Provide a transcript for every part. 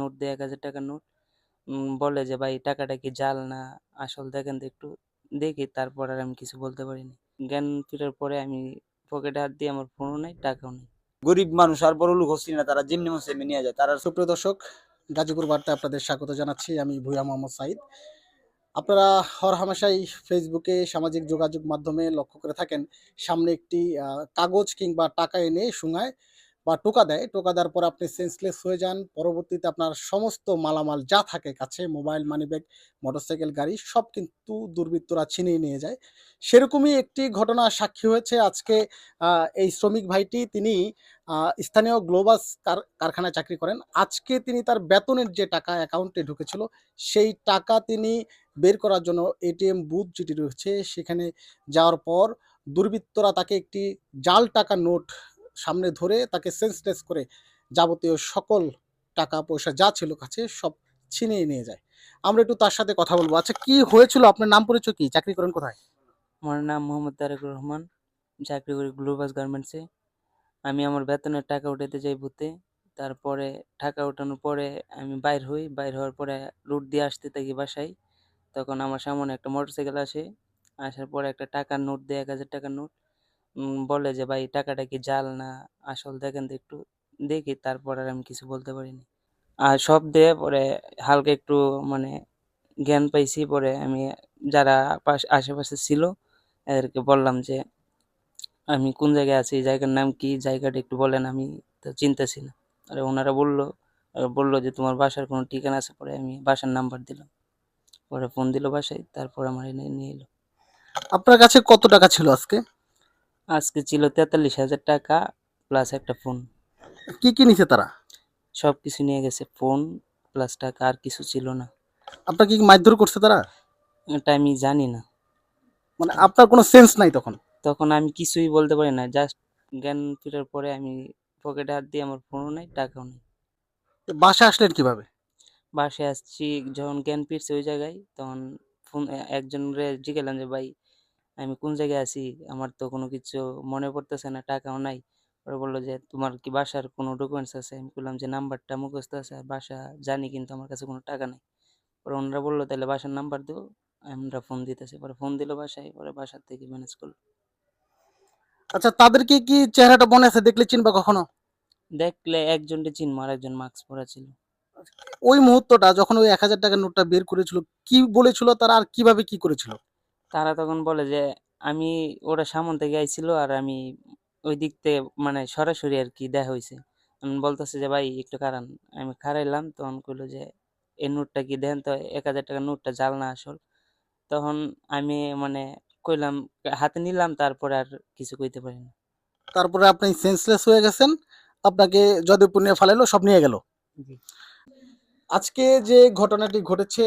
Note দেয়, 1000 টাকার note. বলে যে ভাই টাকাটা কি জাল না আসল দেখেন তো একটু। দেখি, তারপর আর আমি কিছু বলতে পারিনি। জ্ঞান ফেরার পরে আমি পকেটে হাত দিয়ে, আমার ফোনও নাই, টাকাও নেই। গরিব মানুষ আর বড় লোক হচ্ছি না, তারা যেমনি মন সেমনি নিয়ে যায় তারা। সুপ্রিয় দর্শক, গাজীপুর বার্তায় আপনাদের স্বাগত জানাচ্ছি। আমি ভুয়া মোহাম্মদ সাইদ। আপনারা হরহামেশাই ফেসবুকে সামাজিক যোগাযোগ মাধ্যমে লক্ষ্য করে থাকেন, সামনে একটি কাগজ কিংবা টাকা এনে শুঙায় বা টোকা দেয়। টোকা দেওয়ার পর আপনি সেন্সলেস হয়ে যান। পরবর্তীতে আপনার সমস্ত মালামাল যা থাকে কাছে, মোবাইল, মানিব্যাগ, মোটরসাইকেল, গাড়ি, সব কিন্তু দুর্বৃত্তরা ছিনিয়ে নিয়ে যায়। সেরকমই একটি ঘটনা সাক্ষী হয়েছে আজকে। এই শ্রমিক ভাইটি, তিনি স্থানীয় গ্লোবাস কারখানায় চাকরি করেন। আজকে তিনি তার বেতনের যে টাকা অ্যাকাউন্টে ঢুকেছিল, সেই টাকা তিনি বের করার জন্য এটিএম বুথ যেটি রয়েছে সেখানে যাওয়ার পর দুর্বৃত্তরা তাকে একটি জাল টাকা নোট সামনে ধরে তাকে সেন্সলেস করে যাবতীয় সকল টাকা পয়সা যা ছিল কাছে সব ছিনিয়ে নিয়ে যায়। আমরা একটু তার সাথে কথা বলবো। আচ্ছা, কি হয়েছিল? আপনার নাম পরিচয় কি? চাকরি করেন কোথায়? আমার নাম মোহাম্মদ তারেকুর রহমান, চাকরি করি গ্লোবাস গার্মেন্টসে। আমি আমার বেতনের টাকা উঠাতে যাই বুথে। তারপরে টাকা উঠানোর পরে আমি বাইর হই। বাইর হওয়ার পরে রুট দিয়ে আসতে থাকি বাসায়। তখন আমার সামনে একটা মোটরসাইকেল আসে। আসার পরে একটা টাকার নোট দেয়, 1000 টাকার নোট। বলে যে ভাই টাকাটা কি জাল না আসল দেখেন তো একটু। দেখি, তারপর আর আমি কিছু বলতে পারিনি। আর সব দিয়ে পরে হালকা একটু মানে জ্ঞান পাইছি। পরে আমি যারা আশেপাশে ছিল এদেরকে বললাম যে আমি কোন জায়গায় আছি, এই জায়গার নাম কি, জায়গাটা একটু বলেন, আমি তো চিনতেছি না। আর ওনারা বললো যে তোমার বাসার কোনো ঠিকানা আছে। পরে আমি বাসার নাম্বার দিলাম। পরে ফোন দিল বাসায়, তারপর আমার এনে নিয়ে এলো। আপনার কাছে কত টাকা ছিল আজকে? আজকে ছিল 43,000 টাকা প্লাস একটা ফোন। কি কি নিছে তারা? সব কিছু নিয়ে গেছে, ফোন প্লাস টাকা, আর কিছু ছিল না। আপনাকে কি মারধর করছে তারা? এটা আমি জানি না। মানে আপনার কোনো সেন্স নাই তখন? তখন আমি কিছুই বলতে পারি না, জাস্ট জ্ঞান ফেরার পরে আমি পকেটে হাত দিয়ে, আমার ফোনও নেই, টাকাও নেই। বাসায় আসলেন কিভাবে? বাসায় আসছি যখন জ্ঞান ফিরছে ওই জায়গায়, তখন ফোন একজনরে জিজ্ঞেলাম যে ভাই আমি কোন জায়গায় আছি, আমার তো কোনো কিছু মনে পড়তেছে না, টাকাও নাই। ওরা বললো যে তোমার কি বাসার কোনো ডকুমেন্টস আছে? আমি বললাম যে নাম্বারটা মুখস্থ আছে, আর বাসা জানি কিন্তু আমার কাছে কোনো টাকা নাই। পরে ওনারা বললো তাহলে বাসার নাম্বার দিও, আমরা ফোন দিতেছি। পরে ফোন দিল বাসায়, পরে বাসার থেকে ম্যানেজ করলো। আচ্ছা, তাদেরকে কি চেহারাটা মনে আছে? দেখলে চিনবা কখনো? দেখলে একজনকে চিনবো, আর একজন মাস্ক পরা ছিল। ওই মুহূর্তটা যখন ওই ১,০০০ টাকার নোটটা বের করেছিল, কি বলেছিল তারা আর কিভাবে কি করেছিল? তারা তখন বলে যে আমি, ওরা সামন থেকে আইছিল আর আমি ওই দিক থেকে মানে সরাসরি আর কি দেখা হয়েছে। বলতেছে যে ভাই একটু খাড়ান। আমি খাড়াইলাম, তখন কইলো যে এই নোটটা কি দেন তো, 1000 টাকার নোটটা জাল না আসল। তখন আমি মানে কইলাম, হাতে নিলাম, তারপরে আর কিছু কইতে পারি না। তারপরে আপনি সেন্সলেস হয়ে গেছেন। আপনাকে যদুপুর নিয়ে ফালাইলো, সব নিয়ে গেল। জি। আজকে যে ঘটনাটি ঘটেছে,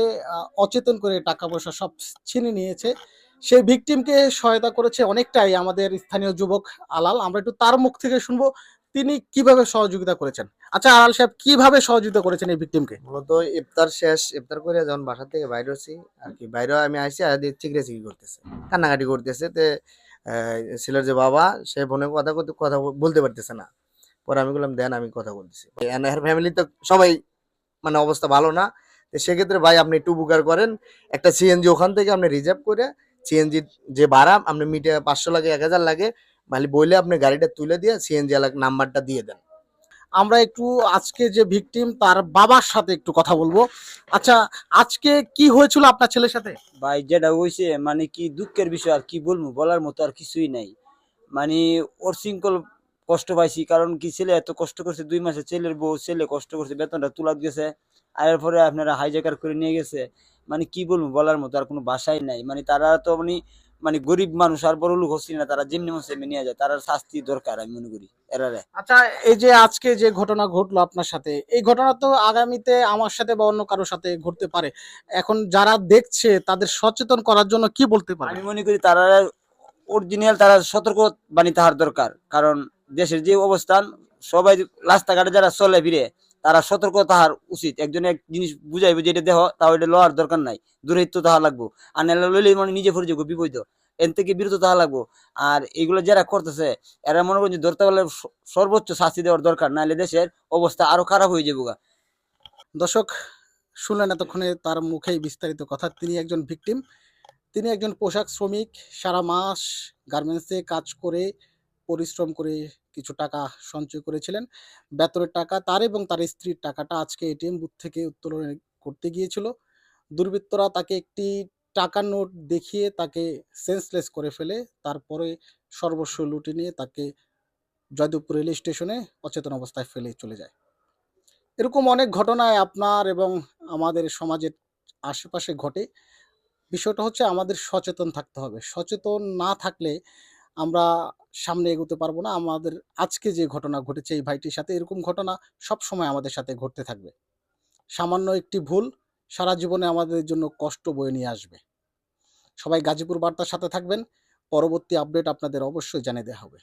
অচেতন করে টাকা পয়সা সব ছিনিয়ে নিয়েছে। সেই ভিকটিমকে সহায়তা করেছে অনেকটাই আমাদের স্থানীয় যুবক আলাল। আমরা একটু তার মুখ থেকে শুনবো তিনি কিভাবে সহযোগিতা করেছেন। আচ্ছা আলাল সাহেব, কিভাবে সহযোগিতা করেছেন এই ভিকটিমকে? মূলত ইফতার শেষ, ইফতার করে যখন বাসা থেকে বাইরে হচ্ছি আর কি, বাইরে আমি আইসি আর চিকরি করতেছে, কান্নাকাটি করতেছে। তে ছেলের যে বাবা, সে ফোনে কথা বলতে পারতেছে না। পরে আমি বললাম দেন আমি কথা বলতেছি। এর ফ্যামিলি তো সবাই মানে অবস্থা ভালো না। তো সেক্ষেত্রে ভাই আপনি একটু উপকার করেন, একটা সিএনজি ওখান থেকে আপনি রিজার্ভ করে, সিএনজি যে ভাড়া আপনি মিটে 500 লাগে 1000 লাগে, ভাই বইলে আপনি গাড়িটা তুলে দিয়ে সিএনজি নাম্বারটা দিয়ে দেন। আমরা একটু আজকে যে ভিকটিম তার বাবার সাথে একটু কথা বলবো। আচ্ছা, আজকে কি হয়েছিল আপনার ছেলের সাথে? ভাই যেটা হয়েছে মানে কি দুঃখের বিষয়, আর কি বলবো, বলার মতো আর কিছুই নাই। মানে ওর শৃঙ্খল কষ্ট পাইছি, কারণ কি ছেলে এত কষ্ট করছে 2 মাসে, ছেলের বউ, ছেলে কষ্ট করছে, বেতনটা তুলাত গেছে, আর এরপরে আপনারা হাইজ্যাকার করে নিয়ে গেছে। মানে কি বলবো, বলার মতো আর কোনো ভাষাই নাই। মানে তারা তো মানে মানে গরিব মানুষ আর বড় লোক হচ্ছি না, তারা যেমনি মন সেমনি নিয়ে যায়, তার শাস্তি দরকার আমি মনে করি এরারে। আচ্ছা, এই যে আজকে যে ঘটনা ঘটলো আপনার সাথে, এই ঘটনা তো আগামীতে আমার সাথে বা অন্য কারোর সাথে ঘটতে পারে। এখন যারা দেখছে তাদের সচেতন করার জন্য কি বলতে আমি পারবেন? মনে করি তারা অরিজিনাল, তারা সতর্ক বাণী তাহার দরকার। কারণ দেশের যে অবস্থান, সবাই রাস্তাঘাটে যারা চলে ফিরে, তারা সতর্ক তাহার উচিত। একজনে এক জিনিস বুঝাইবে যে এটা দেহ, তাও এটা লওয়ার দরকার নাই, দূরত্ব তাহা লাগবো। আর নেলা লইলে মানে নিজে পড়ে যাবো বিপদ, এন থেকে বিরত তাহা লাগবো। আর এগুলো যারা করতেছে, এরা মনে করেন যে ধরতে পারলে সর্বোচ্চ শাস্তি দেওয়ার দরকার, নাহলে দেশের অবস্থা আরো খারাপ হয়ে যাবো। দর্শক শুনলেন এতক্ষণে তার মুখেই বিস্তারিত কথা। তিনি একজন ভিকটিম, তিনি একজন পোশাক শ্রমিক। সারা মাস গার্মেন্টসে কাজ করে পরিশ্রম করে কিছু টাকা সঞ্চয় করেছিলেন। বেতনের টাকা তার এবং তার স্ত্রীর টাকাটা আজকে এটিএম বুথ থেকে উত্তোলন করতে গিয়েছিল। দুর্বৃত্তরা তাকে একটি টাকার নোট দেখিয়ে তাকে সেন্সলেস করে ফেলে, তারপরে সর্বস্ব লুটে নিয়ে তাকে জয়দেবপুর রেল স্টেশনে অচেতন অবস্থায় ফেলে চলে যায়। এরকম অনেক ঘটনায় আপনার এবং আমাদের সমাজের আশেপাশে ঘটে। বিষয়টা হচ্ছে আমাদের সচেতন থাকতে হবে। সচেতন না থাকলে আমরা সামনে এগোতে পারবো না। আমাদের আজকে যে ঘটনা ঘটেছে এই ভাইটির সাথে, এরকম ঘটনা সবসময় আমাদের সাথে ঘটতে থাকবে। সামান্য একটি ভুল সারা জীবনে আমাদের জন্য কষ্ট বয়ে নিয়ে আসবে। সবাই গাজীপুর বার্তার সাথে থাকবেন। পরবর্তী আপডেট আপনাদের অবশ্যই জানিয়ে দেওয়া হবে।